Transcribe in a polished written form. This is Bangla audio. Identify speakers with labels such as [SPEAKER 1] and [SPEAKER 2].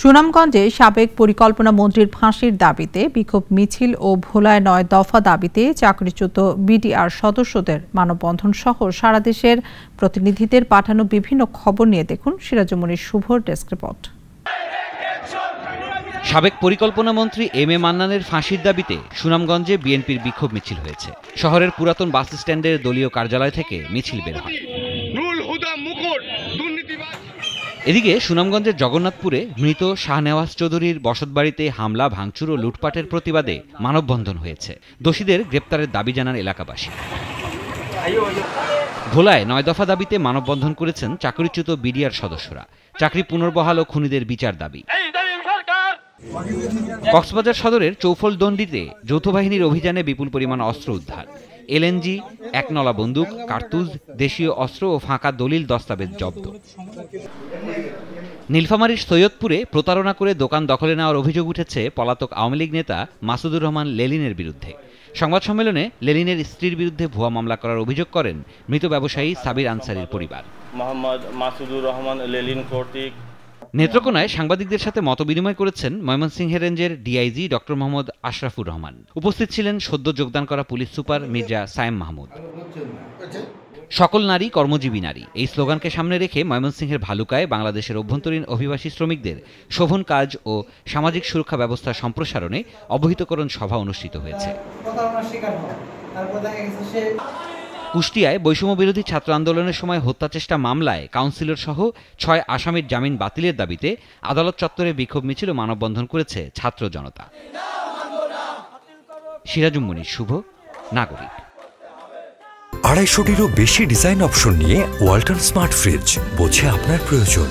[SPEAKER 1] সুনামগঞ্জে সাবেক পরিকল্পনা মন্ত্রীর ফাঁসির দাবিতে বিক্ষোভ মিছিল ও ভোলায় ৯ দফা দাবিতে চাকরিচ্যুত বিডিআর সদস্যদের মানববন্ধন সহ সারা দেশের প্রতিনিধিদের পাঠানো বিভিন্ন খবর নিয়ে দেখুন সিরাজুমনির শুভর ডেস্ক রিপোর্ট।
[SPEAKER 2] সাবেক পরিকল্পনা মন্ত্রী এম এ মান্নানের ফাঁসির দাবিতে সুনামগঞ্জে বিএনপির বিক্ষোভ মিছিল হয়েছে। শহরের পুরাতন বাস স্ট্যান্ডের দলীয় কার্যালয় থেকে মিছিল বের হয়। এদিকে সুনামগঞ্জের জগন্নাথপুরে মৃত শাহনেওয়াজ চৌধুরীর বসতবাড়িতে হামলা, ভাঙচুর ও লুটপাটের প্রতিবাদে মানববন্ধন হয়েছে। দোষীদের গ্রেপ্তারের দাবি জানান এলাকাবাসী। ভোলায় ৯ দফা দাবিতে মানববন্ধন করেছেন চাকরিচ্যুত বিডিআর সদস্যরা। চাকরি পুনর্বহাল ও খুনিদের বিচার দাবি। কক্সবাজার সদরের চৌফলদন্ডিতে যৌথ বাহিনীর অভিযানে বিপুল পরিমাণ অস্ত্র উদ্ধার। এলএনজি, একনলা বন্দুক, কার্তুজ, দেশীয় অস্ত্র ও ফাঁকা দলিল দস্তাবেজ জব্দ। নীলফামারীর সৈয়দপুরে প্রতারণা করে দোকান দখলে নেওয়ার অভিযোগ উঠেছে পলাতক আওয়ামী লীগ নেতা মাসুদুর রহমান লেলিনের বিরুদ্ধে। সংবাদ সম্মেলনে লেলিনের স্ত্রীর বিরুদ্ধে ভুয়া মামলা করার অভিযোগ করেন মৃত ব্যবসায়ী সাবির আনসারীর পরিবার।
[SPEAKER 3] মোহাম্মদ মাসুদুর রহমান লেলিন কর্তৃক
[SPEAKER 2] নেত্রকোনায় সাংবাদিকদের সাথে মতবিনিময় করেছেন ময়মনসিংহ রেঞ্জের ডিআইজি ডক্টর মোহাম্মদ আশরাফুর রহমান। উপস্থিত ছিলেন সদ্য যোগদান করা পুলিশ সুপার মির্জা সায়েম মাহমুদ। সকল নারী কর্মজীবী নারী, এই স্লোগানকে সামনে রেখে ময়মনসিংহের ভালুকায় বাংলাদেশের অভ্যন্তরীণ অভিবাসী শ্রমিকদের শোভন কাজ ও সামাজিক সুরক্ষা ব্যবস্থা সম্প্রসারণে অবহিতকরণ সভা অনুষ্ঠিত হয়েছে। কুষ্টিয়ায় বৈষম্য বিরোধী ছাত্র আন্দোলনের সময় হত্যাচেষ্টা মামলায় কাউন্সিলর সহ ৬ আসামির জামিন বাতিলের দাবিতে আদালত চত্বরে বিক্ষোভ মিছিল ও মানববন্ধন করেছে ছাত্র জনতা। সিরাজুমনির শুভ, নাগরিক।
[SPEAKER 4] ২৫০টিরও বেশি ডিজাইন অপশন নিয়ে ওয়ালটন স্মার্ট ফ্রিজ, বোঝে আপনার প্রয়োজন।